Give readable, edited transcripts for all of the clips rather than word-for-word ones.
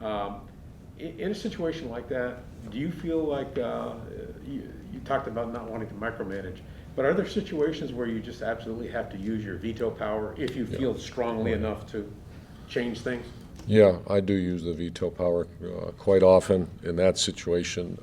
In a situation like that, do you feel like you talked about not wanting to micromanage, but are there situations where you just absolutely have to use your veto power if you feel strongly enough to change things? Yeah, I do use the veto power quite often. In that situation,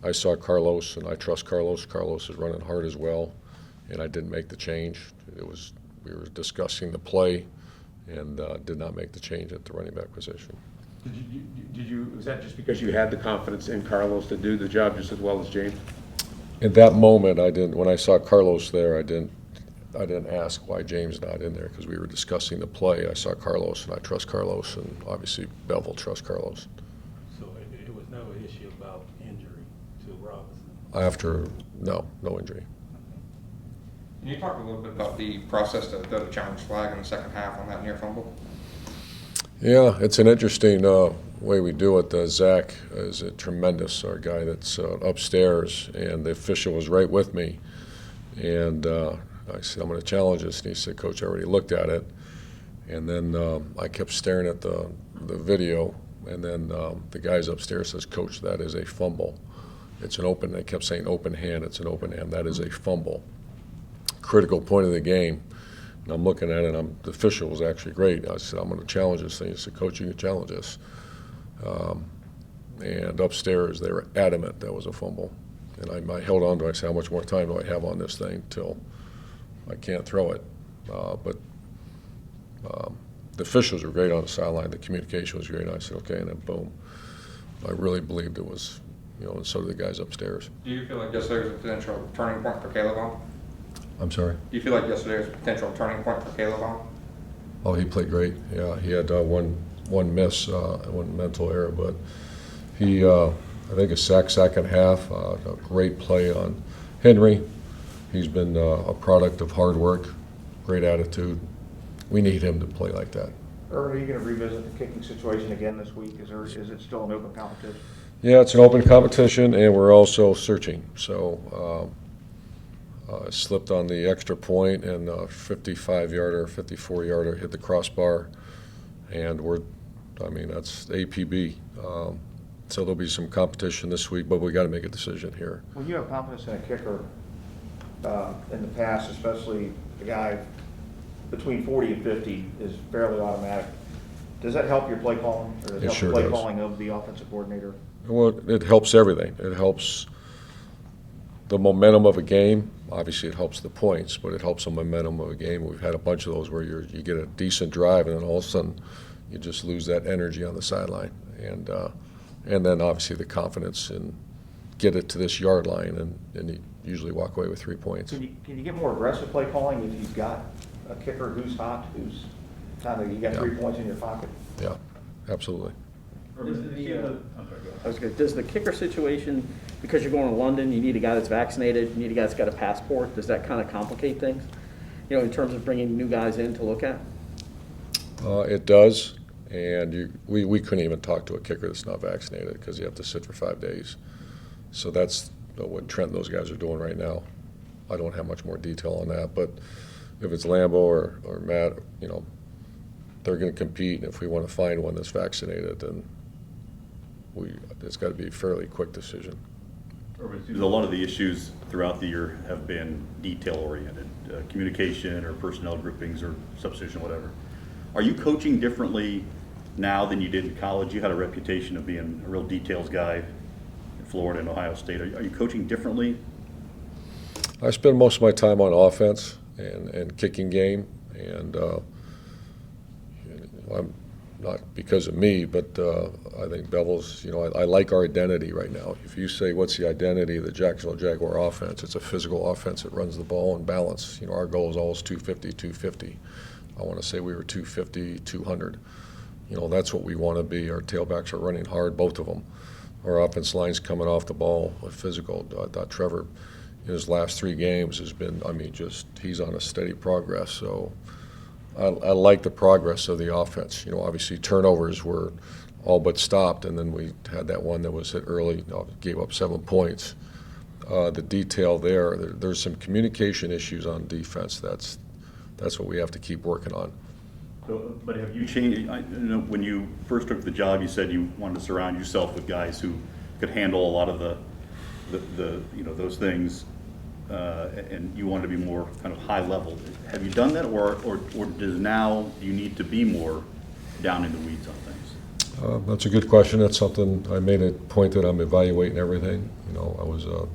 I saw Carlos, and I trust Carlos. Carlos is running hard as well, and I didn't make the change. We were discussing the play, and did not make the change at the running back position. Was that just because you had the confidence in Carlos to do the job just as well as James? At that moment, I didn't. When I saw Carlos there, I didn't ask why James not in there because we were discussing the play. I saw Carlos, and I trust Carlos, and obviously Bevel trusts Carlos. So it was never an issue about injury to Robinson? After, no injury. Can you talk a little bit about the process to throw the challenge flag in the second half on that near fumble? Yeah, it's an interesting way we do it. Zach is a tremendous, our guy that's upstairs, and the official was right with me. And I said, I'm going to challenge this. And he said, Coach, I already looked at it. And then I kept staring at the video. And then the guys upstairs says, Coach, that is a fumble. It's an open, they kept saying open hand, it's an open hand. That is a fumble. Critical point of the game. And I'm looking at it, and the official was actually great. I said, I'm going to challenge this thing. He said, Coach, you can challenge this. And upstairs, they were adamant that was a fumble. And I held on to it. I said, how much more time do I have on this thing till I can't throw it? But the officials were great on the sideline. The communication was great. I said, okay, and then boom. I really believed it was, and so did the guys upstairs. Do you feel like yesterday was a potential turning point for Caleb on? I'm sorry? Do you feel like yesterday was a potential turning point for Caleb on? Oh, he played great. Yeah, he had one miss, one mental error, but he, I think a sack and a half, a great play on Henry. He's been a product of hard work, great attitude. We need him to play like that. Irvin, are you going to revisit the kicking situation again this week? Is it still an open competition? Yeah, it's an open competition, and we're also searching. So slipped on the extra point, and a 55-yarder, 54-yarder hit the crossbar, and that's APB. So there'll be some competition this week, but we got to make a decision here. When you have confidence in a kicker in the past, especially the guy between 40 and 50 is fairly automatic, does that help your play calling? Or does it help sure the play does. calling of the offensive coordinator? Well, it helps everything. It helps the momentum of a game. Obviously, it helps the points, but it helps the momentum of a game. We've had a bunch of those where you get a decent drive, and then all of a sudden you just lose that energy on the sideline. And then obviously the confidence in get it to this yard line, and you usually walk away with 3 points. Can you get more aggressive play calling if you've got a kicker who's hot, who's kind of, you got 3 points in your pocket? Yeah, absolutely. Does the kicker situation, because you're going to London, you need a guy that's vaccinated, you need a guy that's got a passport, does that kind of complicate things, in terms of bringing new guys in to look at? It does, and we couldn't even talk to a kicker that's not vaccinated because you have to sit for 5 days. So that's what Trent and those guys are doing right now. I don't have much more detail on that, but if it's Lambo or Matt, they're going to compete, and if we want to find one that's vaccinated, then it's got to be a fairly quick decision. A lot of the issues throughout the year have been detail-oriented, communication or personnel groupings or substitution, whatever. Are you coaching differently now than you did in college? You had a reputation of being a real details guy in Florida and Ohio State. Are you coaching differently? I spend most of my time on offense and kicking game, and I'm not because of me, but I think Bevel's, I like our identity right now. If you say, what's the identity of the Jacksonville Jaguar offense, it's a physical offense that runs the ball and balance. Our goal is always 250, 250. I want to say we were 250, 200. That's what we want to be. Our tailbacks are running hard, both of them. Our offense line's coming off the ball, physical. I thought Trevor, in his last 3 games, has been, he's on a steady progress. So I like the progress of the offense. Obviously turnovers were all but stopped, and then we had that one that was hit early, gave up 7 points. The detail there's some communication issues on defense. That's what we have to keep working on. So, but have you changed, you know, when you first took the job, you said you wanted to surround yourself with guys who could handle a lot of the you know, those things, and you wanted to be more kind of high level. Have you done that, or do you need to be more down in the weeds on things? That's a good question. That's something I made a point that I'm evaluating everything. You know, I was a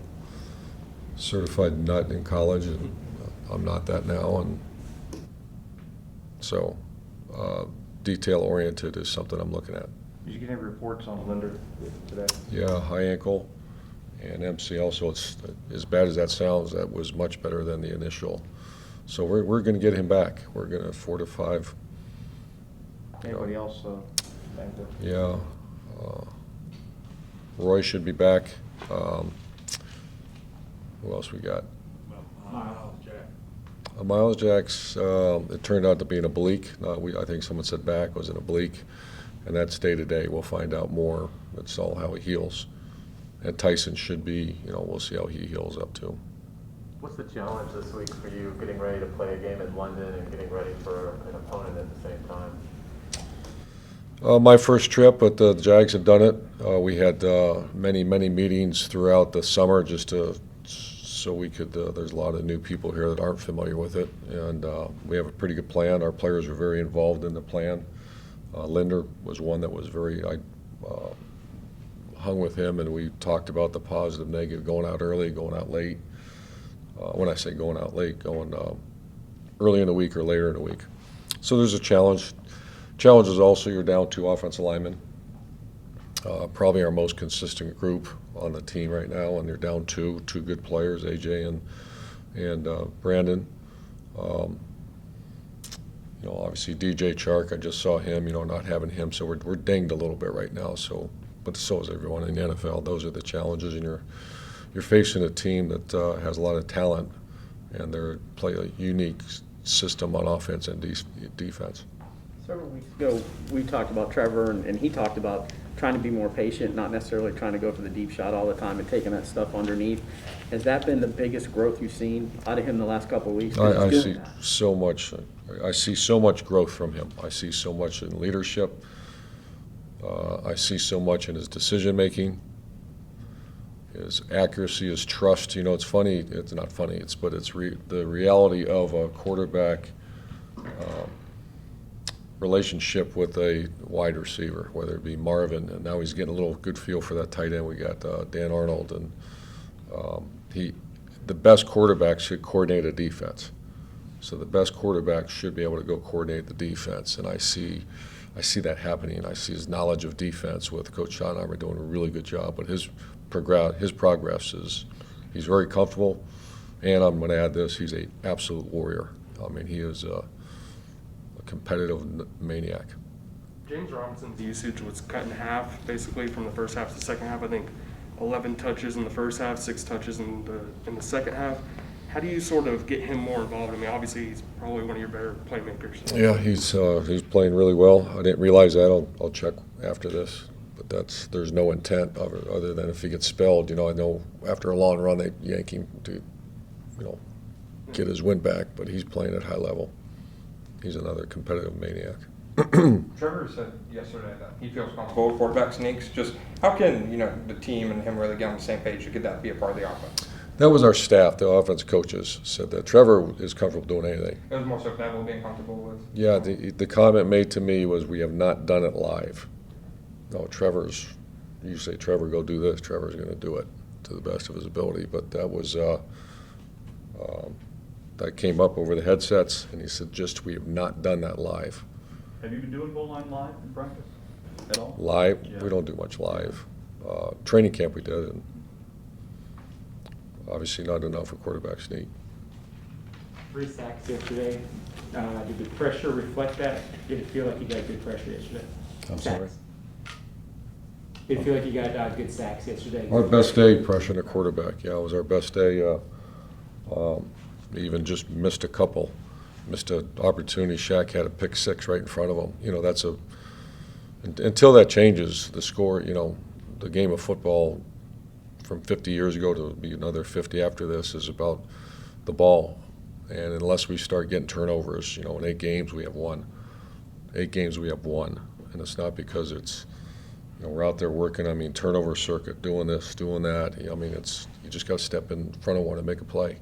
certified nut in college, and I'm not that now, and so detail oriented is something I'm looking at. Did you get any reports on Linder today? Yeah, high ankle and MCL. So it's as bad as that sounds. That was much better than the initial. So we're going to get him back. We're going to 4 to 5. Anybody else banged up? Yeah, Roy should be back. Who else we got? Miles Jack. Miles Jack's, it turned out to be an oblique. I think someone said back was an oblique, and that's day to day. We'll find out more. That's all how he heals. And Tyson should be, you know, we'll see how he heals up too. What's the challenge this week for you, getting ready to play a game in London and getting ready for an opponent at the same time? My first trip, but the Jags have done it. We had many meetings throughout the summer just to so we could, there's a lot of new people here that aren't familiar with it, and we have a pretty good plan. Our players are very involved in the plan. Linder was one that was I hung with him, and we talked about the positive, negative, going out early, going out late. When I say going out late, going early in the week or later in the week. So there's a challenge. Challenge is also you're down 2 offensive linemen. Probably our most consistent group on the team right now, and they're down two good players, AJ and Brandon. You know, obviously DJ Chark, I just saw him. You know, not having him, so we're dinged a little bit right now. So, but so is everyone in the NFL. Those are the challenges, and you're facing a team that has a lot of talent, and they play a unique system on offense and defense. Several weeks ago, we talked about Trevor, and he talked about trying to be more patient, not necessarily trying to go for the deep shot all the time and taking that stuff underneath. Has that been the biggest growth you've seen out of him the last couple of weeks? I see so much. I see so much growth from him. I see so much in leadership. I see so much in his decision making, his accuracy, his trust. You know, it's funny. It's not funny. But it's the reality of a quarterback relationship with a wide receiver, whether it be Marvin, and now he's getting a little good feel for that tight end. We got Dan Arnold, and the best quarterback should coordinate a defense. So the best quarterback should be able to go coordinate the defense, and I see that happening. I see his knowledge of defense with Coach Schottenheimer doing a really good job, but his progress is he's very comfortable, and I'm going to add this: he's an absolute warrior. I mean, he is a competitive maniac. James Robinson's usage was cut in half, basically from the first half to the second half. I think 11 touches in the first half, 6 touches in the second half. How do you sort of get him more involved? I mean, obviously he's probably one of your better playmakers. Yeah, he's playing really well. I didn't realize that. I'll check after this, but there's no intent other than if he gets spelled. You know, I know after a long run they yank him to, you know, get his win back, but he's playing at high level. He's another competitive maniac. Trevor said yesterday that he feels comfortable with quarterback sneaks. Just how can, you know, the team and him really get on the same page to get that to be a part of the offense? That was our staff, the offense coaches, said that Trevor is comfortable doing anything. It was more so Bevel being comfortable with. Yeah, the comment made to me was, we have not done it live. No, you say, Trevor, go do this. Trevor's going to do it to the best of his ability. But that was, that came up over the headsets, and he said, we have not done that live. Have you been doing goal line live in practice at all? Live? Yeah. We don't do much live. Training camp we did, and obviously not enough for quarterback sneak. 3 sacks yesterday. Did the pressure reflect that? Did it feel like you got good pressure yesterday? I'm sorry? Did it feel like you got good sacks yesterday? Our best day pressuring a quarterback. Yeah, it was our best day. Even just missed a couple. Missed an opportunity. Shaq had a pick 6 right in front of him. You know, until that changes, the score, you know, the game of football from 50 years ago to be another 50 after this is about the ball. And unless we start getting turnovers, you know, in 8 games we have 1. 8 games we have 1, and it's not because it's, you know, we're out there working, I mean, turnover circuit, doing this, doing that. I mean, it's, you just got to step in front of one and make a play.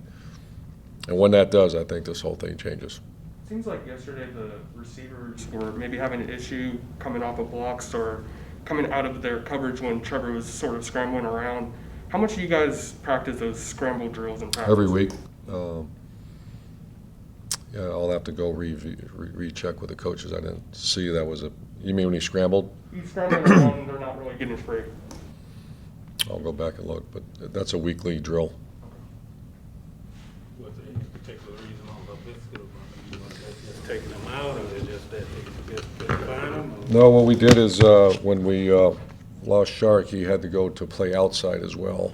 And when that does, I think this whole thing changes. Seems like yesterday the receivers were maybe having an issue coming off of blocks or coming out of their coverage when Trevor was sort of scrambling around. How much do you guys practice those scramble drills in practice? Every week. Yeah, I'll have to go recheck with the coaches. I didn't see that was a, you mean when he scrambled? He's scrambling around and they're not really getting free. I'll go back and look, but that's a weekly drill. Was there any particular reason on the fiscal? Just taking them out, or is it just that they just couldn't find them? or- No, what we did is when we lost Shark, he had to go to play outside as well.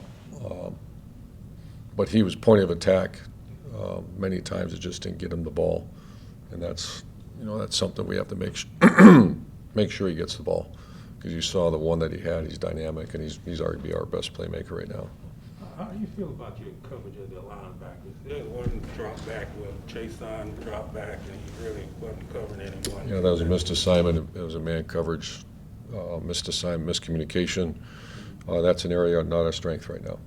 But he was point of attack many times. It just didn't get him the ball, and that's, you know, that's something we have to make sure he gets the ball, because you saw the one that he had. He's dynamic, and he's arguably our best playmaker right now. How do you feel about your coverage of the linebackers? There was one drop back where Chason dropped back and he really wasn't covering anyone. Yeah, that was a missed assignment. It was a man coverage, missed assignment, miscommunication. That's an area not our strength right now.